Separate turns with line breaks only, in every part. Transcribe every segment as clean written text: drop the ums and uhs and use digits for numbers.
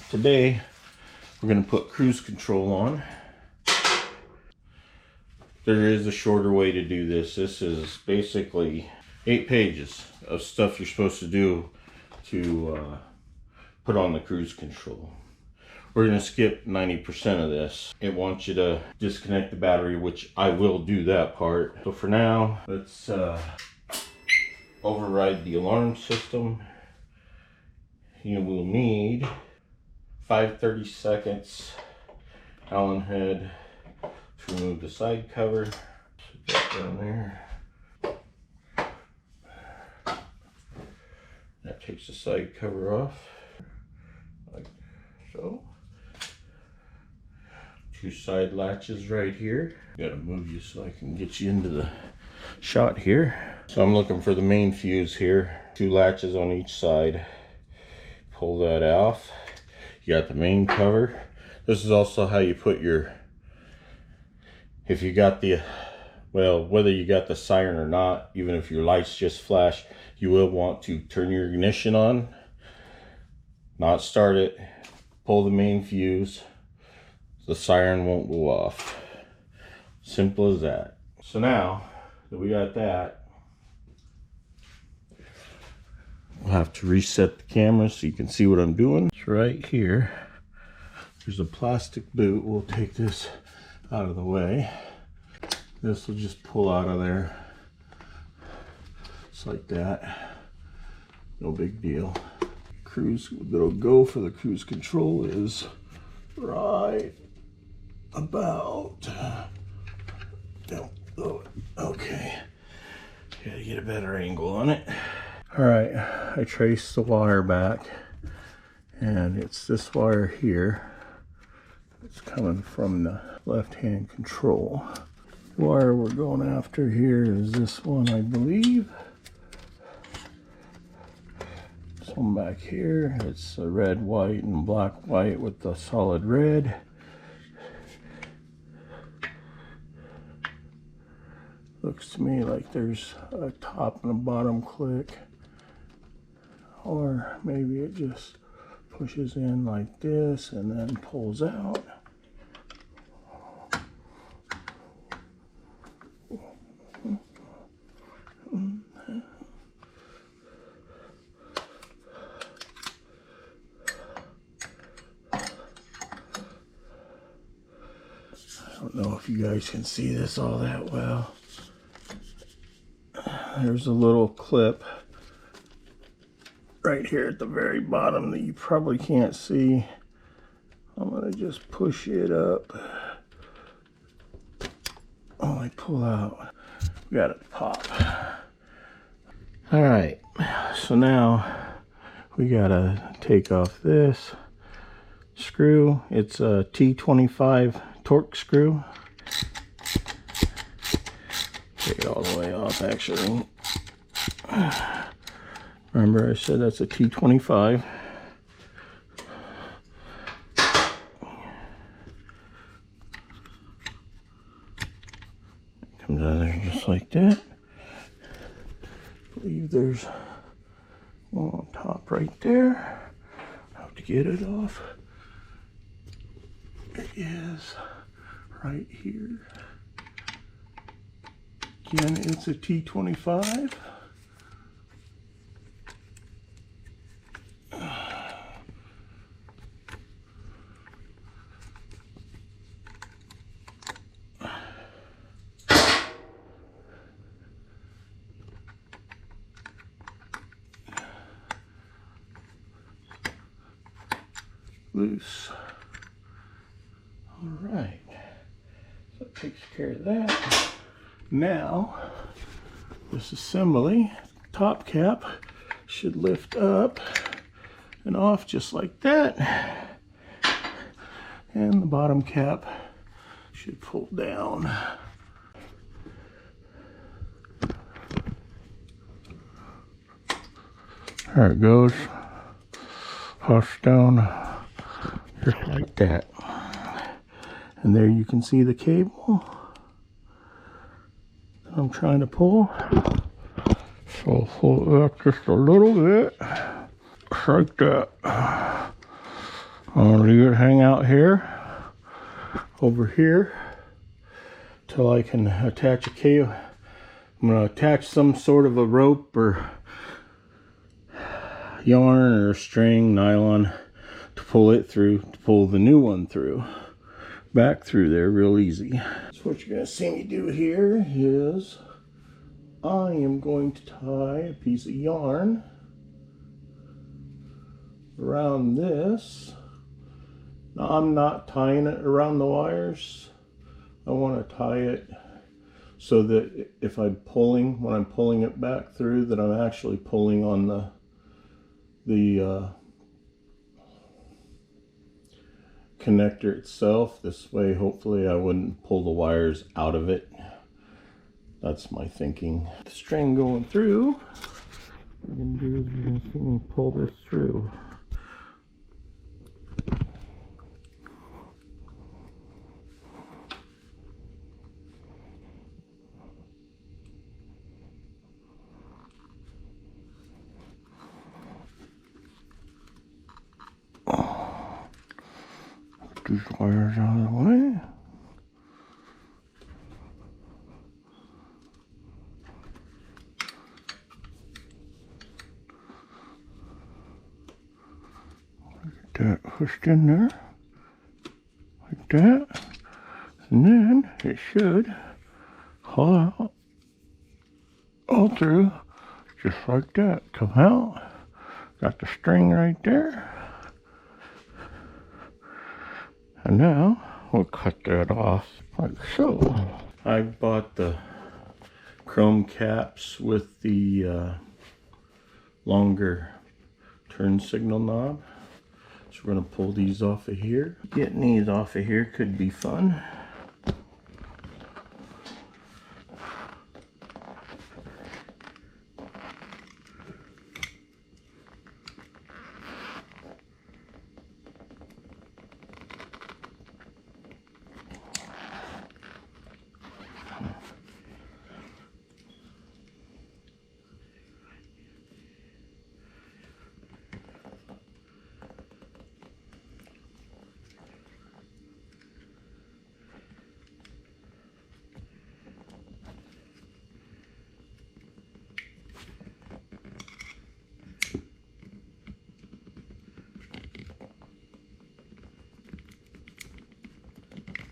Today we're going to put cruise control on. There is a shorter way to do this. This is basically 8 pages of stuff you're supposed to do to put on the cruise control. We're going to skip 90% of this. It wants you to disconnect the battery, which I will do that part. So for now, let's override the alarm system. You will need 5/32 Allen head to remove the side cover. Put that down there. That takes the side cover off, like so. 2 side latches right here. Gotta move you so I can get you into the shot here. So I'm looking for the main fuse here. 2 latches on each side. Pull that off. You got the main cover. This is also how you put your, if you got the, well, whether you got the siren or not, even if your lights just flash, you will want to turn your ignition on, not start it, pull the main fuse, the siren won't go off. Simple as that. So now that we got that, we'll have to reset the camera so you can see what I'm doing. It's right here. There's a plastic boot. We'll take this out of the way. This will just pull out of there. Just like that. No big deal. Cruise that'll go for the cruise control is right about. Okay. Gotta get a better angle on it. Alright, I traced the wire back, and it's this wire here. It's coming from the left-hand control. The wire we're going after here is this one, I believe. This one back here, it's a red, white, and black, white with the solid red. Looks to me like there's a top and a bottom click. Or maybe it just pushes in like this and then pulls out. I don't know if you guys can see this all that well. There's a little clip right here at the very bottom that you probably can't see. I'm gonna just push it up. Oh, I pull out. We got it pop. All right, so now we gotta take off this screw. It's a T25 torque screw. Take it all the way off, actually. Remember I said that's a T25. Comes out of there just like that. I believe there's one on top right there. I have to get it off. It is right here. Again, it's a T25. Loose. All right, so that takes care of that. Now, this assembly, top cap, should lift up and off just like that. And the bottom cap should pull down. There it goes. Push down just like that. And there you can see the cable that I'm trying to pull. So I'll pull it up just a little bit, like that. I'll leave it hang out here, over here, till I can attach a cable. I'm going to attach some sort of a rope or yarn or string, nylon, to pull it through, to pull the new one through, back through there real easy. So what you're going to see me do here is I am going to tie a piece of yarn around this. Now I'm not tying it around the wires. I want to tie it so that if I'm pulling, when I'm pulling it back through, that I'm actually pulling on the connector itself. This way, hopefully, I wouldn't pull the wires out of it. That's my thinking. The string going through, what we're going to do is we're going to see me pull this through. These wires out of the way. Get that pushed in there, like that, and then it should haul out all through, just like that. Come out, got the string right there. And now we'll cut that off like so. I bought the chrome caps with the longer turn signal knob. So we're going to pull these off of here. Getting these off of here could be fun.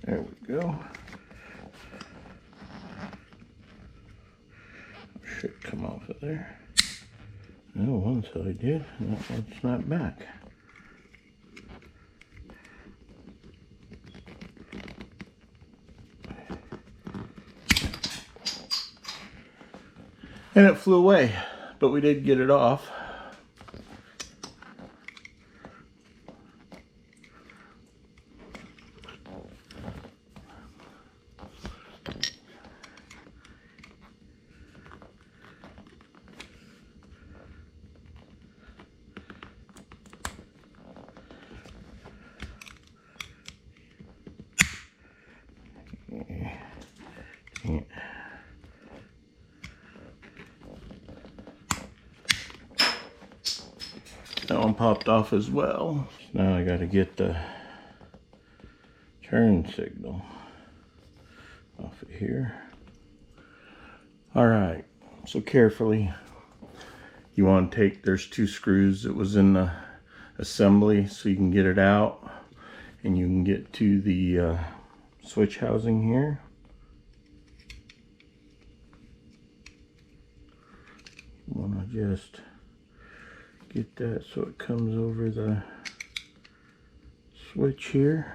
There we go. Should come off of there. No, one side did, and that one snapped back. And it flew away, but we did get it off. That one popped off as well. Now I got to get the turn signal off of here. Alright, so carefully, you want to take, there's 2 screws that was in the assembly, so you can get it out and you can get to the switch housing here. You want to just get that so it comes over the switch here.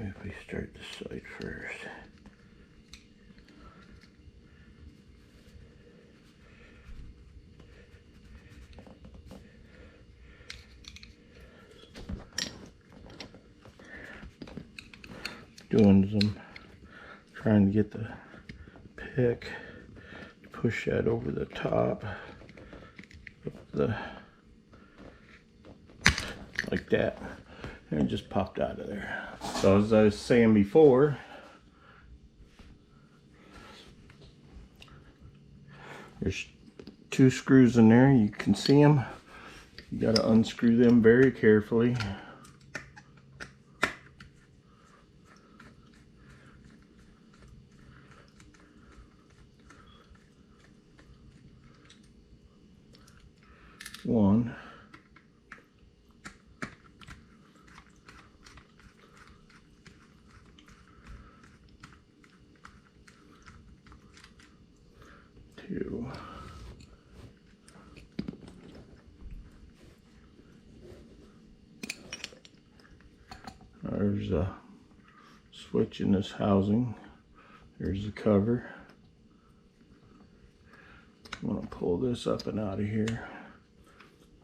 If we start this side first. Doing some, trying to get the pick, push that over the top of the, like that, and it just popped out of there. So as I was saying before, there's 2 screws in there. You can see them. You got to unscrew them very carefully. One. 2. There's a switch in this housing. There's the cover. I'm going to pull this up and out of here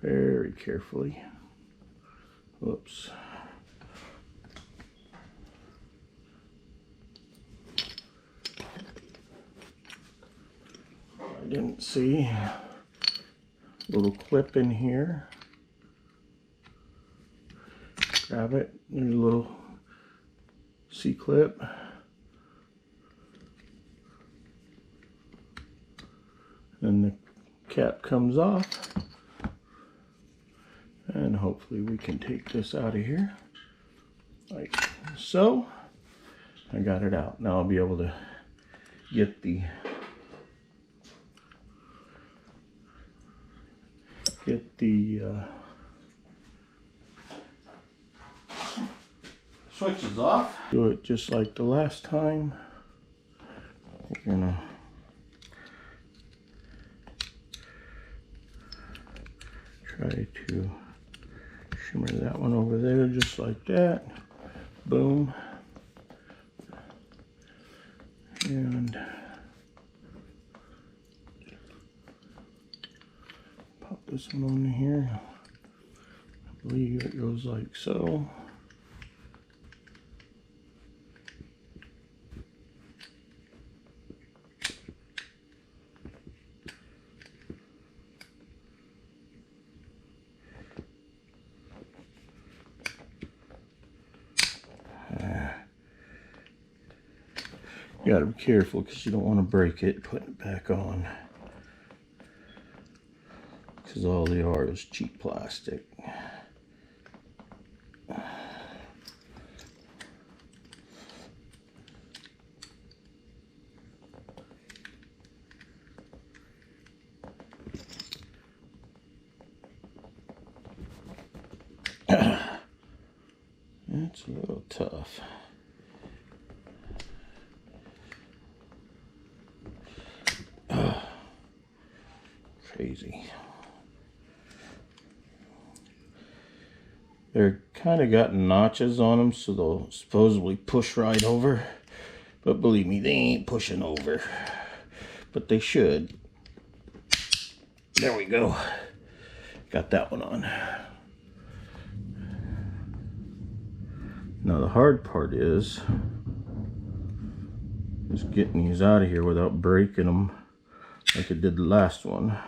very carefully. Whoops. I didn't see a little clip in here. Grab it. There's a little C-clip. Then the cap comes off. And hopefully we can take this out of here. Like so. I got it out. Now I'll be able to get the switches off. Do it just like the last time. We're gonna try to shimmer that one over there just like that. Boom. And pop this one on here. I believe it goes like so. You gotta be careful because you don't want to break it putting it back on, because all they are is cheap plastic. It's a little tough. Crazy. They're kind of got notches on them, so they'll supposedly push right over. But believe me, they ain't pushing over. But they should. There we go. Got that one on. Now the hard part is getting these out of here without breaking them like I did the last one.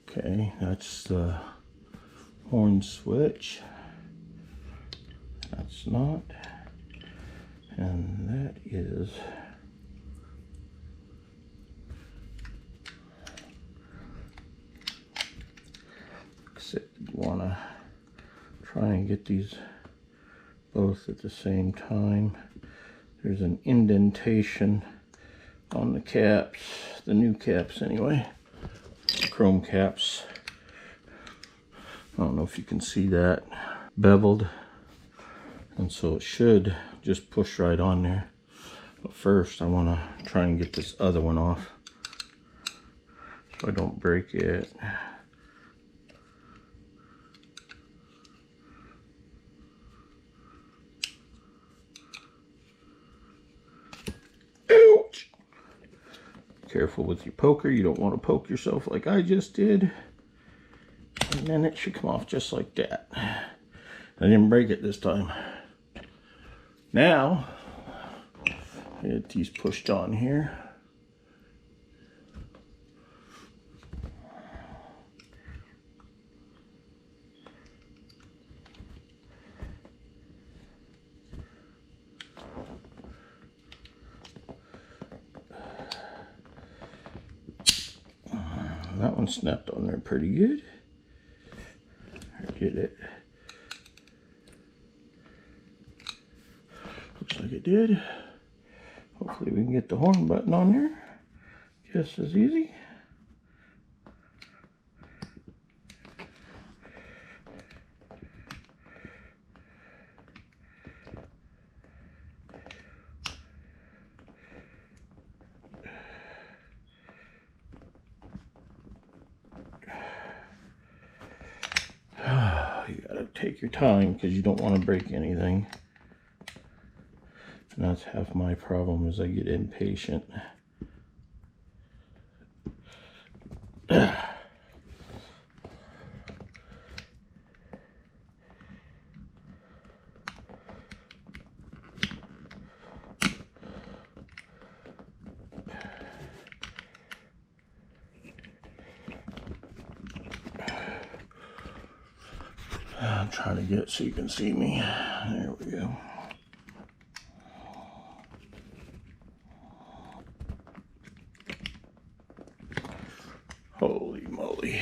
Okay, that's the horn switch. That's not. And that is you want to try and get these both at the same time. There's an indentation on the caps, the new caps anyway. Chrome caps. I don't know if you can see that. Beveled. And so it should just push right on there. But first I want to try and get this other one off so I don't break it. Ouch! Careful with your poker. You don't want to poke yourself like I just did. And then it should come off just like that. I didn't break it this time. Now, I get these pushed on here. That one snapped on there pretty good. I get it. Looks like it did. Hopefully we can get the horn button on there just as easy. You gotta take your time because you don't want to break anything. And that's half my problem, is I get impatient. I'm trying to get it so you can see me. There we go. Holy moly.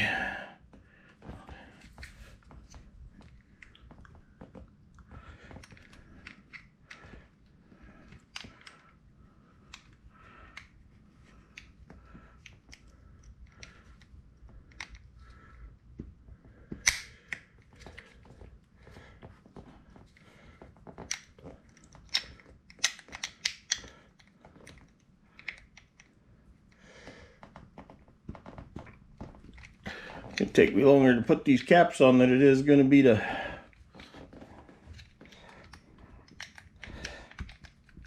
It'll take me longer to put these caps on than it is going to be to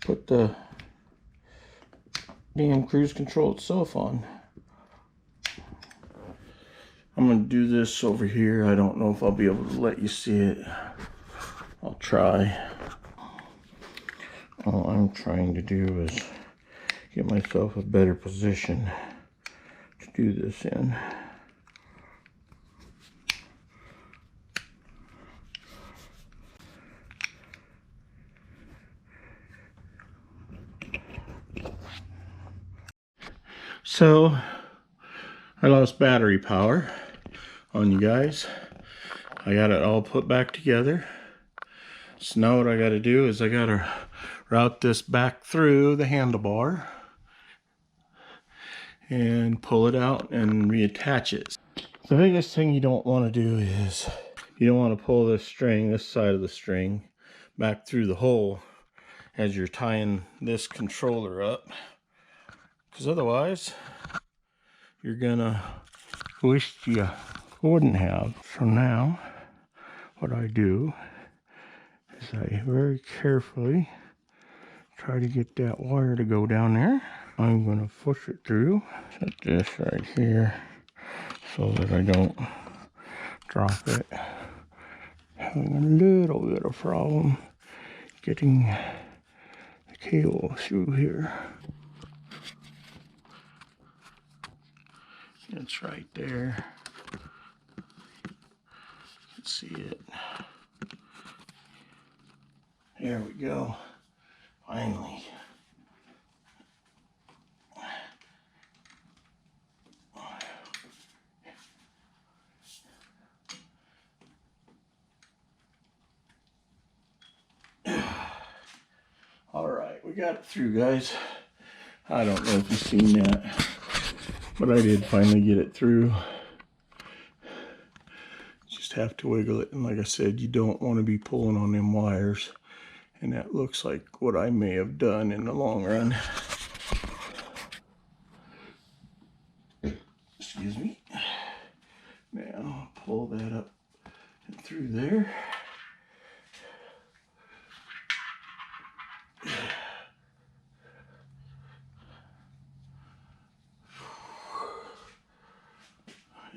put the damn cruise control itself on. I'm going to do this over here. I don't know if I'll be able to let you see it. I'll try. All I'm trying to do is get myself a better position to do this in. So, I lost battery power on you guys. I got it all put back together. So now what I got to do is I got to route this back through the handlebar and pull it out and reattach it. The biggest thing you don't want to do is you don't want to pull this string, this side of the string, back through the hole as you're tying this controller up, because otherwise you're gonna wish you wouldn't have. So now what I do is I very carefully try to get that wire to go down there. I'm gonna push it through, set this right here so that I don't drop it. Having a little bit of problem getting the cable through here. It's right there. You can see it. There we go. Finally. All right, we got it through, guys. I don't know if you've seen that, but I did finally get it through. Just have to wiggle it, and like I said, you don't want to be pulling on them wires, and that looks like what I may have done in the long run. Excuse me. Now pull that up and through there.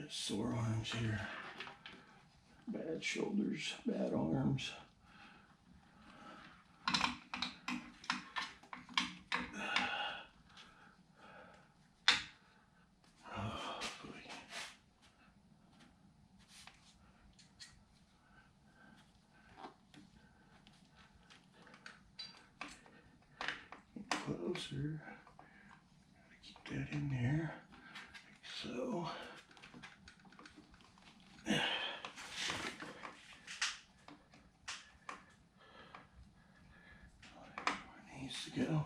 Sore arms here. bad shoulders, bad arms. Closer. Keep that in there. Like so. Where it needs to go.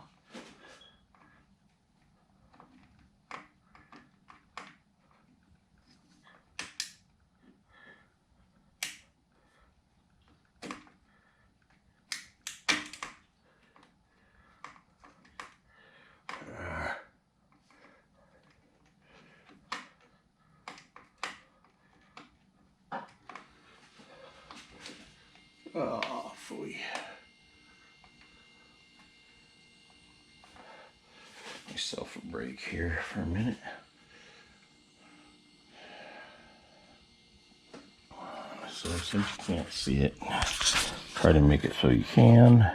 Oh, phooey. Myself a break here for a minute. So since you can't see it, try to make it so you can.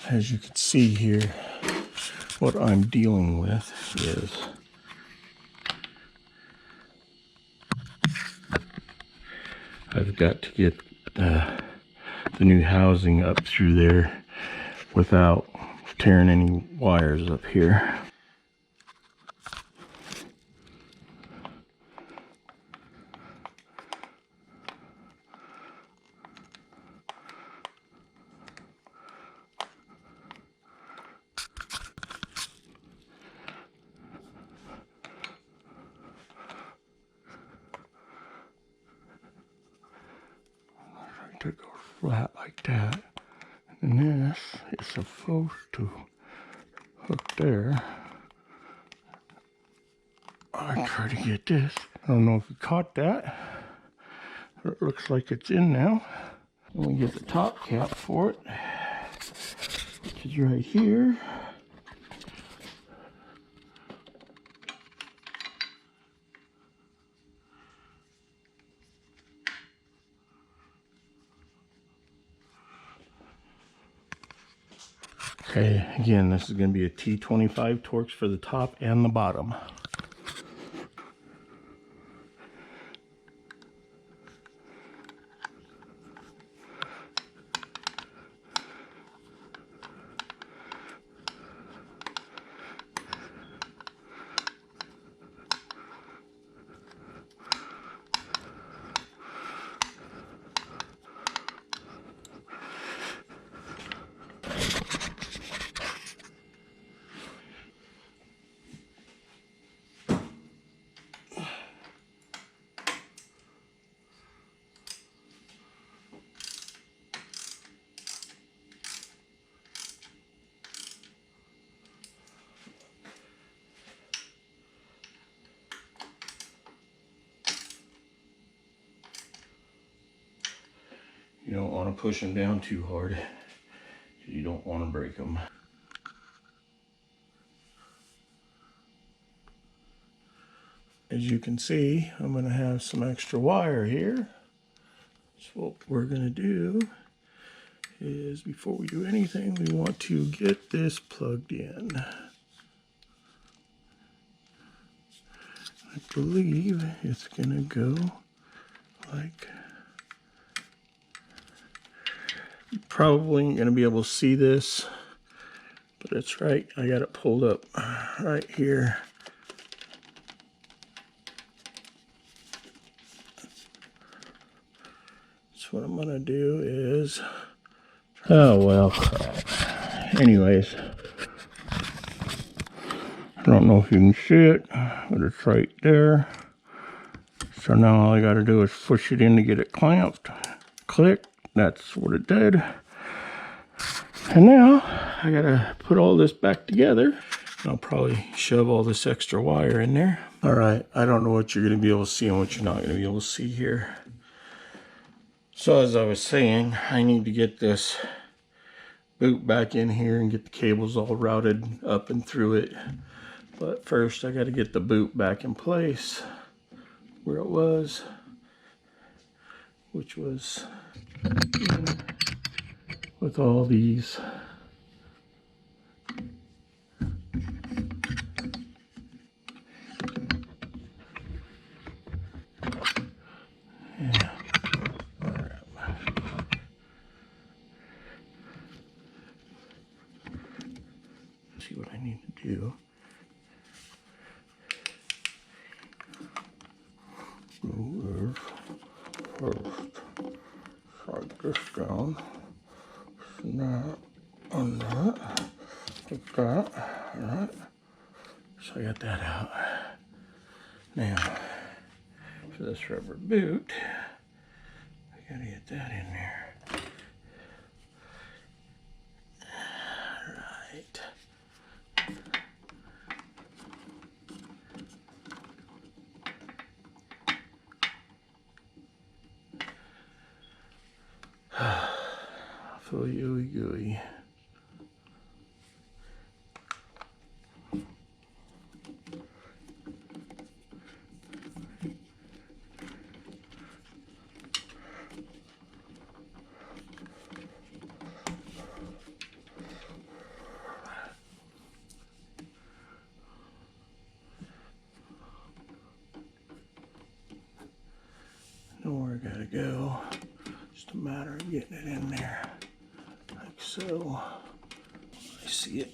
As you can see here, what I'm dealing with is I've got to get the new housing up through there without tearing any wires up here. To go flat like that, and this is supposed to hook there. I try to get this. I don't know if you caught that. It looks like it's in now. Let me get the top cap for it, which is right here. Okay, again, this is going to be a T25 Torx for the top and the bottom. You don't want to push them down too hard. You don't want to break them. As you can see, I'm going to have some extra wire here. So what we're going to do is, before we do anything, we want to get this plugged in. I believe it's going to go like... You're probably ain't going to be able to see this, but it's right. I got it pulled up right here. So what I'm going to do is... Oh, well, crap. Anyways, I don't know if you can see it, but it's right there. So now all I got to do is push it in to get it clamped. Click. That's what it did. And now I gotta put all this back together. I'll probably shove all this extra wire in there. All right, I don't know what you're gonna be able to see and what you're not gonna be able to see here. So as I was saying, I need to get this boot back in here and get the cables all routed up and through it. But first I gotta get the boot back in place where it was, which was with all these. Yeah. See what I need to do. First, slide this down, snap on that, like that, alright, so I got that out. Now, for this rubber boot, I gotta get that in there. Alright. Feel ooey gooey. Know where I gotta go. Just a matter of getting it in there. Like so. I see it.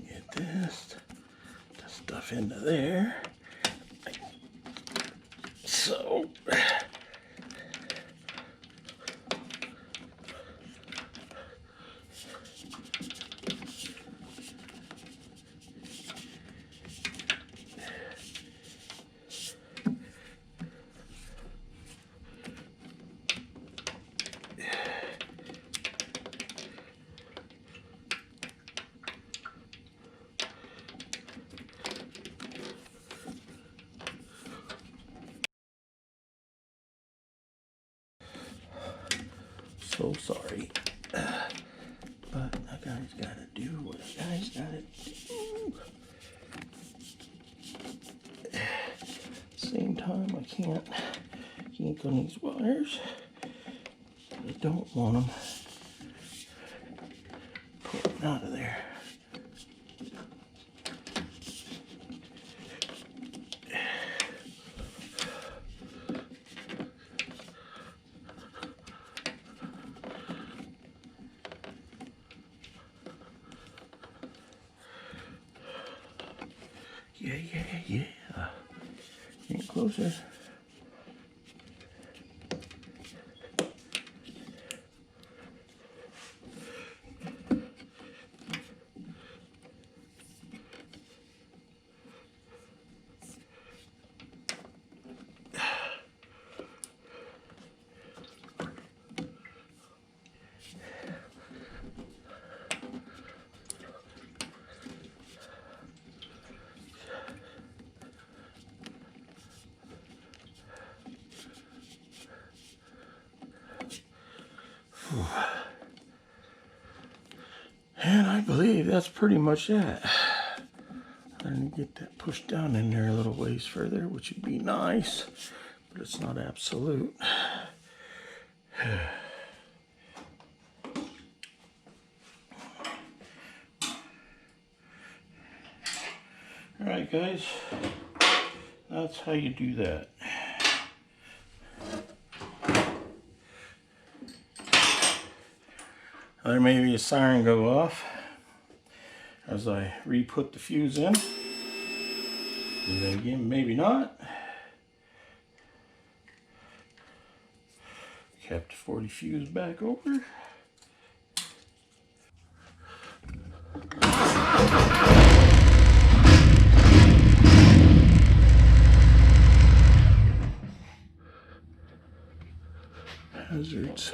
Get this stuff into there. So sorry, but a guy's gotta do what a guy's gotta do. At the same time, I can't yank on these wires. I don't want them pulling out of there. Yeah. Get closer. And I believe that's pretty much it. I'm going to get that pushed down in there a little ways further, which would be nice, but it's not absolute. Alright guys, that's how you do that. There may be a siren go off as I re-put the fuse in. And then again, maybe not. Kept 40 fuse back over. Hazards.